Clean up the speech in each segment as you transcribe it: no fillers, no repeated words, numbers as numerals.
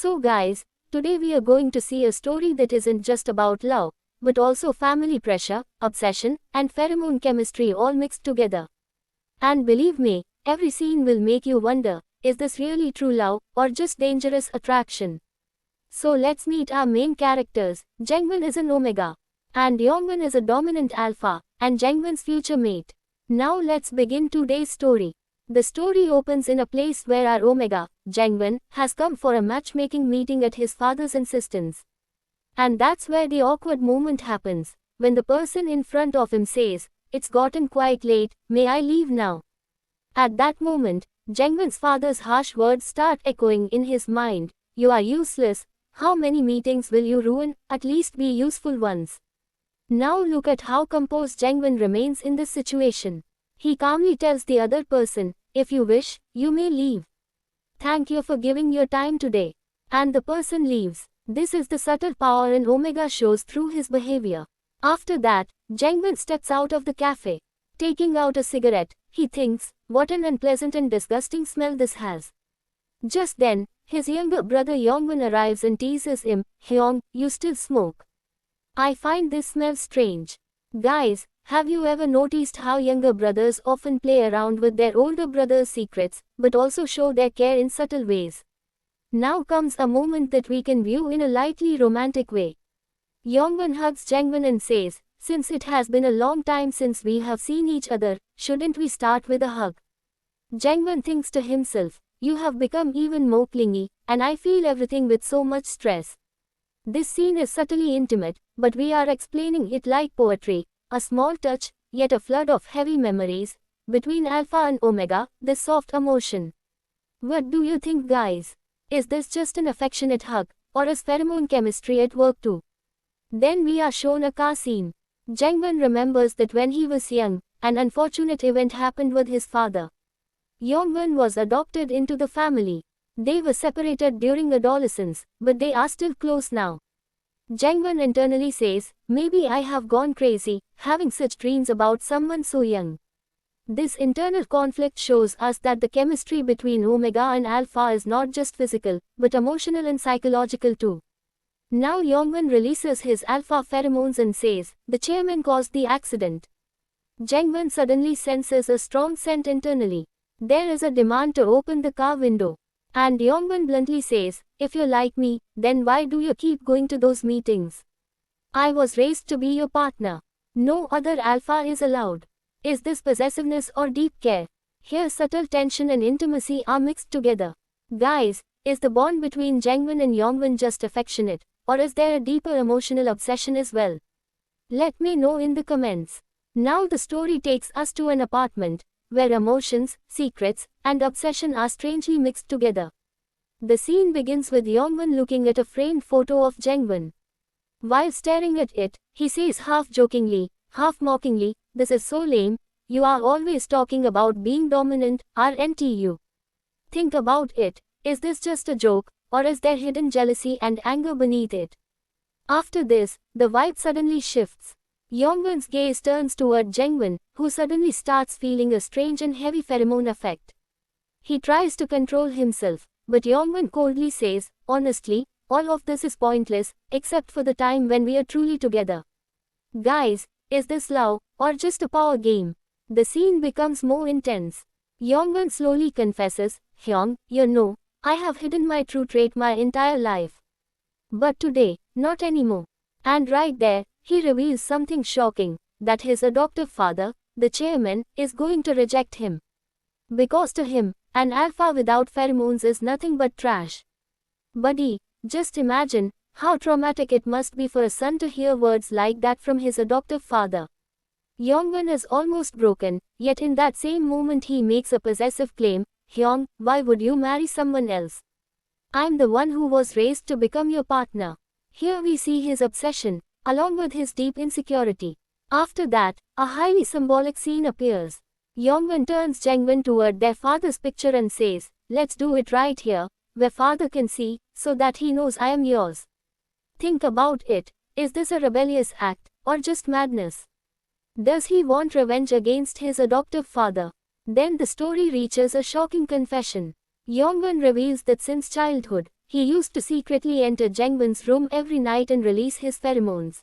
So guys, today we are going to see a story that isn't just about love, but also family pressure, obsession, and pheromone chemistry all mixed together. And believe me, every scene will make you wonder, is this really true love, or just dangerous attraction? So let's meet our main characters. Jangwon is an Omega, and Yongwon is a dominant Alpha, and Jangwon's future mate. Now let's begin today's story. The story opens in a place where our Omega, Jangwon, has come for a matchmaking meeting at his father's insistence. And that's where the awkward moment happens, when the person in front of him says, "It's gotten quite late, may I leave now?" At that moment, Jangwon's father's harsh words start echoing in his mind. "You are useless, how many meetings will you ruin, at least be useful ones." Now look at how composed Jangwon remains in this situation. He calmly tells the other person, "If you wish, you may leave. Thank you for giving your time today." And the person leaves. This is the subtle power an Omega shows through his behavior. After that, Jangwon steps out of the cafe. Taking out a cigarette, he thinks, what an unpleasant and disgusting smell this has. Just then, his younger brother Yongwon arrives and teases him, "Hyong, you still smoke? I find this smell strange." Guys, have you ever noticed how younger brothers often play around with their older brother's secrets, but also show their care in subtle ways? Now comes a moment that we can view in a lightly romantic way. Yongwon hugs Jangwon and says, "Since it has been a long time since we have seen each other, shouldn't we start with a hug?" Jangwon thinks to himself, "You have become even more clingy, and I feel everything with so much stress." This scene is subtly intimate, but we are explaining it like poetry, a small touch, yet a flood of heavy memories. Between Alpha and Omega, this soft emotion. What do you think, guys? Is this just an affectionate hug, or is pheromone chemistry at work too? Then we are shown a car scene. Jangwon remembers that when he was young, an unfortunate event happened with his father. Yongwon was adopted into the family. They were separated during adolescence, but they are still close now. Jangwon internally says, "Maybe I have gone crazy, having such dreams about someone so young." This internal conflict shows us that the chemistry between Omega and Alpha is not just physical, but emotional and psychological too. Now Yongwon releases his Alpha pheromones and says, "The chairman caused the accident." Jangwon suddenly senses a strong scent internally. There is a demand to open the car window. And Yongwon bluntly says, "If you're like me, then why do you keep going to those meetings? I was raised to be your partner. No other Alpha is allowed." Is this possessiveness or deep care? Here subtle tension and intimacy are mixed together. Guys, is the bond between Jangwon and Yongwon just affectionate, or is there a deeper emotional obsession as well? Let me know in the comments. Now the story takes us to an apartment, where emotions, secrets, and obsession are strangely mixed together. The scene begins with Yongwon looking at a framed photo of Jangwon. While staring at it, he says half jokingly, half mockingly, "This is so lame, you are always talking about being dominant, aren't you? Think about it, is this just a joke, or is there hidden jealousy and anger beneath it?" After this, the vibe suddenly shifts. Yongwon's gaze turns toward Jangwon, who suddenly starts feeling a strange and heavy pheromone effect. He tries to control himself, but Yongwon coldly says, "Honestly, all of this is pointless, except for the time when we are truly together." Guys, is this love, or just a power game? The scene becomes more intense. Yongwon slowly confesses, "Hyong, you know, I have hidden my true trait my entire life. But today, not anymore." And right there, he reveals something shocking, that his adoptive father, the chairman, is going to reject him. Because to him, an Alpha without pheromones is nothing but trash. Buddy, just imagine how traumatic it must be for a son to hear words like that from his adoptive father. Yongwon is almost broken, yet in that same moment he makes a possessive claim, "Hyong, why would you marry someone else? I'm the one who was raised to become your partner." Here we see his obsession, along with his deep insecurity. After that, a highly symbolic scene appears. Yongwon turns Jangwon toward their father's picture and says, "Let's do it right here, where father can see, so that he knows I am yours." Think about it, is this a rebellious act, or just madness? Does he want revenge against his adoptive father? Then the story reaches a shocking confession. Yongwon reveals that since childhood, he used to secretly enter Jangwon's room every night and release his pheromones.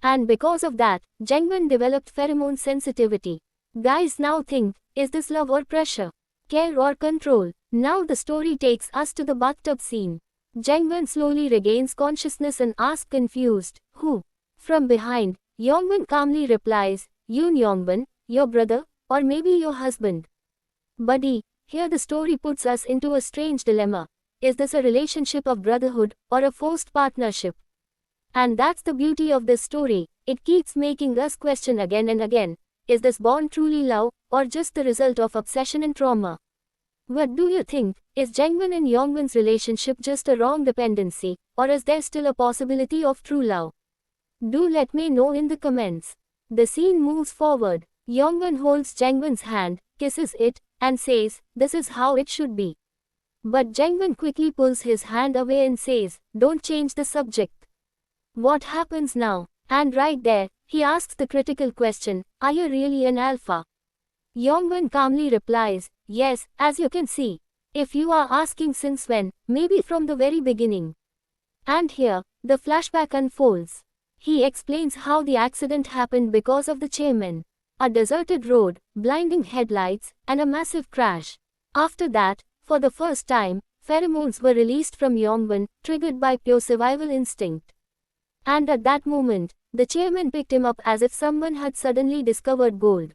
And because of that, Jangwon developed pheromone sensitivity. Guys now think, is this love or pressure? Care or control? Now the story takes us to the bathtub scene. Jangwon slowly regains consciousness and asks confused, who? From behind, Yongbin calmly replies, Yoon Yongbin, your brother, or maybe your husband. Buddy, here the story puts us into a strange dilemma. Is this a relationship of brotherhood, or a forced partnership? And that's the beauty of this story, it keeps making us question again and again, is this bond truly love, or just the result of obsession and trauma? What do you think? Is Jangwon and Yongbin's relationship just a wrong dependency, or is there still a possibility of true love? Do let me know in the comments. The scene moves forward. Yongbin holds Jangwon's hand, kisses it, and says, this is how it should be. But Jangwon quickly pulls his hand away and says, don't change the subject. What happens now? And right there, he asks the critical question, are you really an alpha? Yongbin calmly replies, yes, as you can see. If you are asking since when, maybe from the very beginning. And here, the flashback unfolds. He explains how the accident happened because of the chairman. A deserted road, blinding headlights, and a massive crash. After that, for the first time, pheromones were released from Yongbin, triggered by pure survival instinct. And at that moment, the chairman picked him up as if someone had suddenly discovered gold.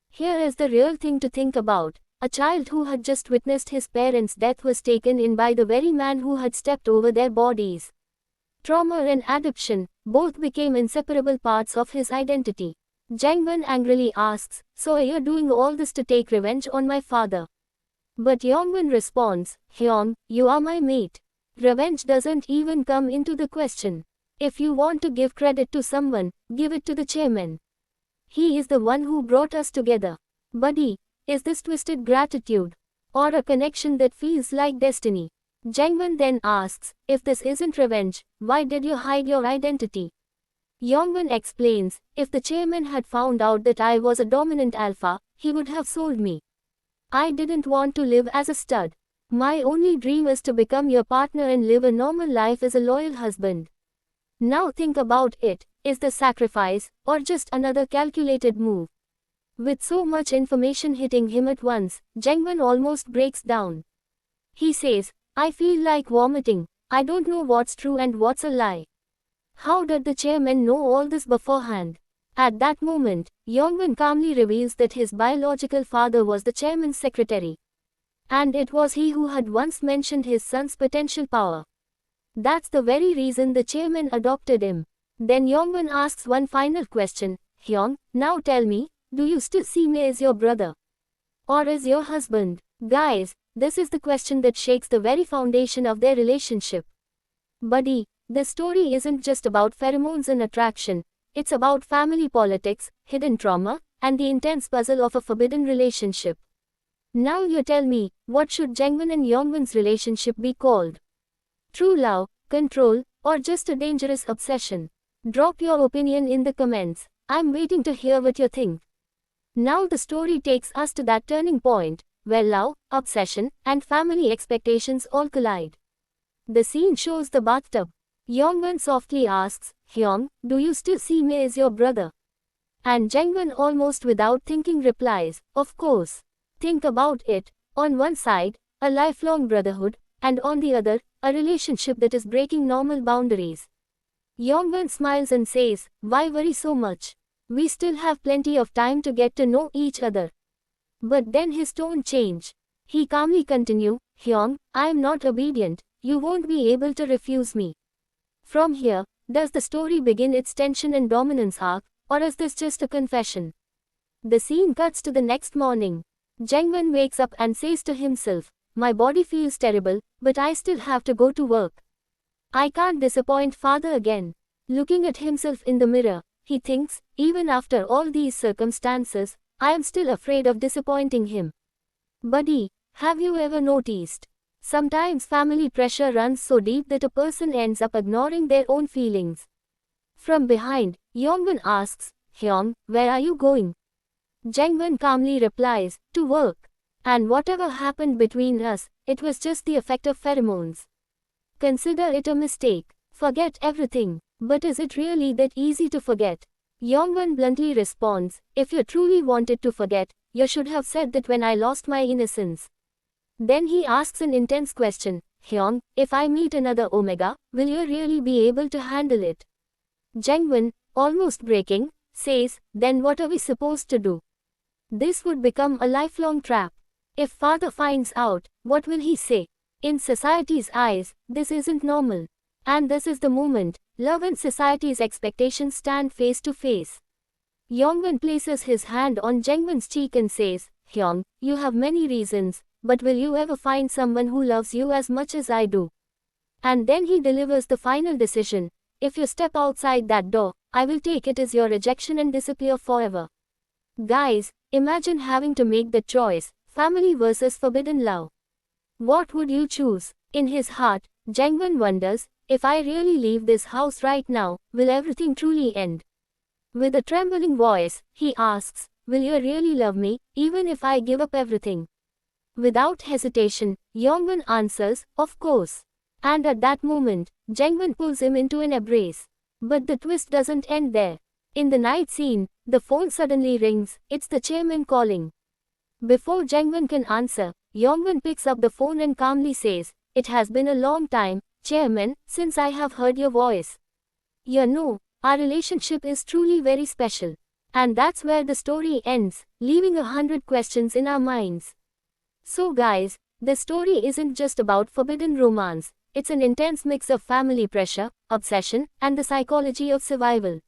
Here is the real thing to think about. A child who had just witnessed his parents' death was taken in by the very man who had stepped over their bodies. Trauma and adoption, both became inseparable parts of his identity. Jangwon angrily asks, so are you doing all this to take revenge on my father? But Yongbin responds, Hyong, you are my mate. Revenge doesn't even come into the question. If you want to give credit to someone, give it to the chairman. He is the one who brought us together. Buddy, is this twisted gratitude? Or a connection that feels like destiny? Jangwon then asks, if this isn't revenge, why did you hide your identity? Yongbin explains, if the chairman had found out that I was a dominant alpha, he would have sold me. I didn't want to live as a stud. My only dream is to become your partner and live a normal life as a loyal husband. Now think about it, is the sacrifice, or just another calculated move? With so much information hitting him at once, Jangwon almost breaks down. He says, I feel like vomiting, I don't know what's true and what's a lie. How did the chairman know all this beforehand? At that moment, Yongbin calmly reveals that his biological father was the chairman's secretary. And it was he who had once mentioned his son's potential power. That's the very reason the chairman adopted him. Then Yongbin asks one final question, Hyong, now tell me, do you still see me as your brother? Or as your husband? Guys, this is the question that shakes the very foundation of their relationship. Buddy, the story isn't just about pheromones and attraction, it's about family politics, hidden trauma, and the intense puzzle of a forbidden relationship. Now you tell me, what should Jangwon and Yongbin's relationship be called? True love, control, or just a dangerous obsession? Drop your opinion in the comments. I'm waiting to hear what you think. Now the story takes us to that turning point, where love, obsession, and family expectations all collide. The scene shows the bathtub. Yongbin softly asks, Hyong, do you still see me as your brother? And Jangwon almost without thinking replies, of course. Think about it, on one side, a lifelong brotherhood, and on the other, a relationship that is breaking normal boundaries. Yongbin smiles and says, why worry so much? We still have plenty of time to get to know each other. But then his tone changed. He calmly continued, Hyong, I am not obedient, you won't be able to refuse me. From here, does the story begin its tension and dominance arc, or is this just a confession? The scene cuts to the next morning. Jangwon wakes up and says to himself, my body feels terrible, but I still have to go to work. I can't disappoint father again. Looking at himself in the mirror, he thinks, even after all these circumstances, I am still afraid of disappointing him. Buddy, have you ever noticed? Sometimes family pressure runs so deep that a person ends up ignoring their own feelings. From behind, Yongbin asks, Hyong, where are you going? Jangwon calmly replies, to work. And whatever happened between us, it was just the effect of pheromones. Consider it a mistake. Forget everything. But is it really that easy to forget? Yongwon bluntly responds, if you truly wanted to forget, you should have said that when I lost my innocence. Then he asks an intense question, Hyung, if I meet another Omega, will you really be able to handle it? Jangwon, almost breaking, says, then what are we supposed to do? This would become a lifelong trap. If father finds out, what will he say? In society's eyes, this isn't normal. And this is the moment, love and society's expectations stand face to face. Yongwon places his hand on Jangwon's cheek and says, Hyung, you have many reasons, but will you ever find someone who loves you as much as I do? And then he delivers the final decision, if you step outside that door, I will take it as your rejection and disappear forever. Guys, imagine having to make the choice, family versus forbidden love. What would you choose? In his heart, Jangwon wonders, if I really leave this house right now, will everything truly end? With a trembling voice, he asks, will you really love me, even if I give up everything? Without hesitation, Yongwon answers, of course. And at that moment, Jangwon pulls him into an embrace. But the twist doesn't end there. In the night scene, the phone suddenly rings, it's the chairman calling. Before Jangwon can answer, Yongwon picks up the phone and calmly says, it has been a long time, Chairman, since I have heard your voice. You know, our relationship is truly very special. And that's where the story ends, leaving 100 questions in our minds. So guys, the story isn't just about forbidden romance, it's an intense mix of family pressure, obsession, and the psychology of survival.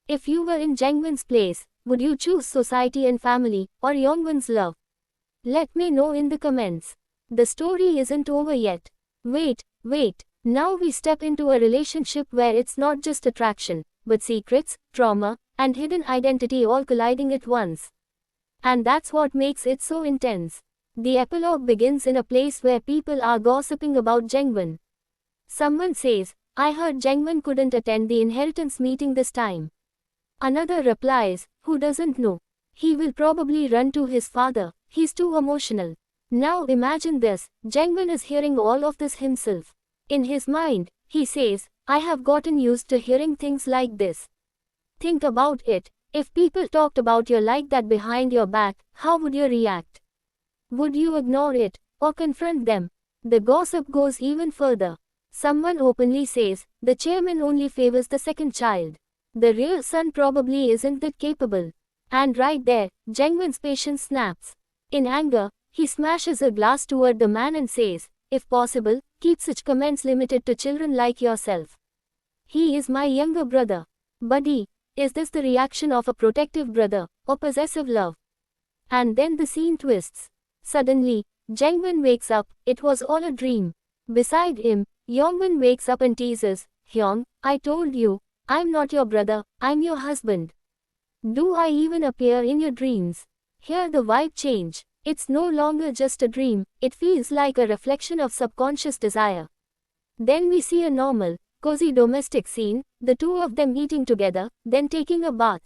If you were in Jangwon's place, would you choose society and family, or Yongwon's love? Let me know in the comments. The story isn't over yet. Wait. Now we step into a relationship where it's not just attraction, but secrets, trauma, and hidden identity all colliding at once. And that's what makes it so intense. The epilogue begins in a place where people are gossiping about Jangwon. Someone says, I heard Jangwon couldn't attend the inheritance meeting this time. Another replies, who doesn't know? He will probably run to his father, he's too emotional. Now imagine this, Jangwon is hearing all of this himself. In his mind, he says, I have gotten used to hearing things like this. Think about it, if people talked about you like that behind your back, how would you react? Would you ignore it, or confront them? The gossip goes even further. Someone openly says, the chairman only favors the second child. The real son probably isn't that capable. And right there, Jangwon's patience snaps. In anger, he smashes a glass toward the man and says, if possible, keep such comments limited to children like yourself. He is my younger brother. Buddy, is this the reaction of a protective brother, or possessive love? And then the scene twists. Suddenly, Jangwon wakes up, it was all a dream. Beside him, Yongwon wakes up and teases, Hyung, I told you, I'm not your brother, I'm your husband. Do I even appear in your dreams? Here the vibe change. It's no longer just a dream, it feels like a reflection of subconscious desire. Then we see a normal, cozy domestic scene, the two of them eating together, then taking a bath.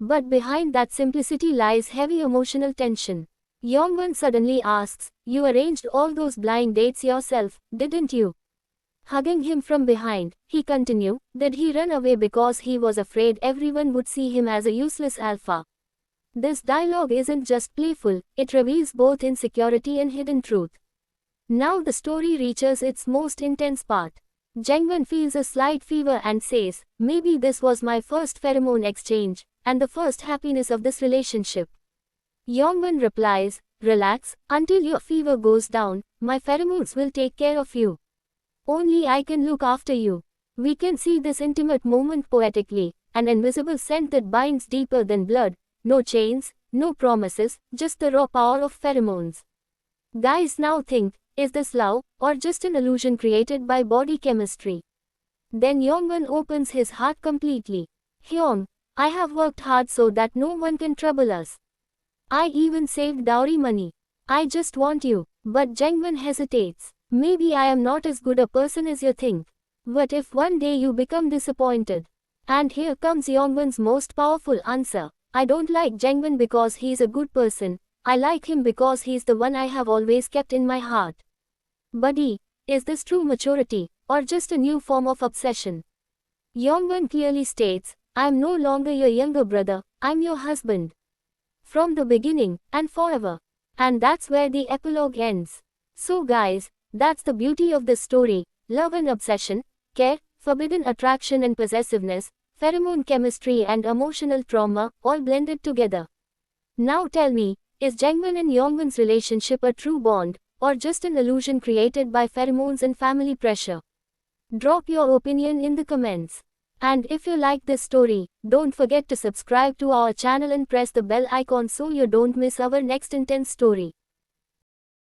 But behind that simplicity lies heavy emotional tension. Yongwon suddenly asks, you arranged all those blind dates yourself, didn't you? Hugging him from behind, he continued, did he run away because he was afraid everyone would see him as a useless alpha? This dialogue isn't just playful, it reveals both insecurity and hidden truth. Now the story reaches its most intense part. Jangwon feels a slight fever and says, maybe this was my first pheromone exchange, and the first happiness of this relationship. Yongwon replies, relax, until your fever goes down, my pheromones will take care of you. Only I can look after you. We can see this intimate moment poetically, an invisible scent that binds deeper than blood. No chains, no promises, just the raw power of pheromones. Guys now think, is this love, or just an illusion created by body chemistry? Then Yongwon opens his heart completely. Hyung, I have worked hard so that no one can trouble us. I even saved dowry money. I just want you. But Jangwon hesitates. Maybe I am not as good a person as you think. What if one day you become disappointed? And here comes Yongwon's most powerful answer. I don't like Jangwon because he's a good person, I like him because he's the one I have always kept in my heart. Buddy, Is this true maturity, or just a new form of obsession? Yongwon clearly states, I am no longer your younger brother, I'm your husband. From the beginning, and forever. And that's where the epilogue ends. So guys, that's the beauty of this story: love and obsession, care, forbidden attraction and possessiveness, pheromone chemistry and emotional trauma, all blended together. Now tell me, is Jangwon and Yongwon's relationship a true bond, or just an illusion created by pheromones and family pressure? Drop your opinion in the comments. And if you like this story, don't forget to subscribe to our channel and press the bell icon so you don't miss our next intense story.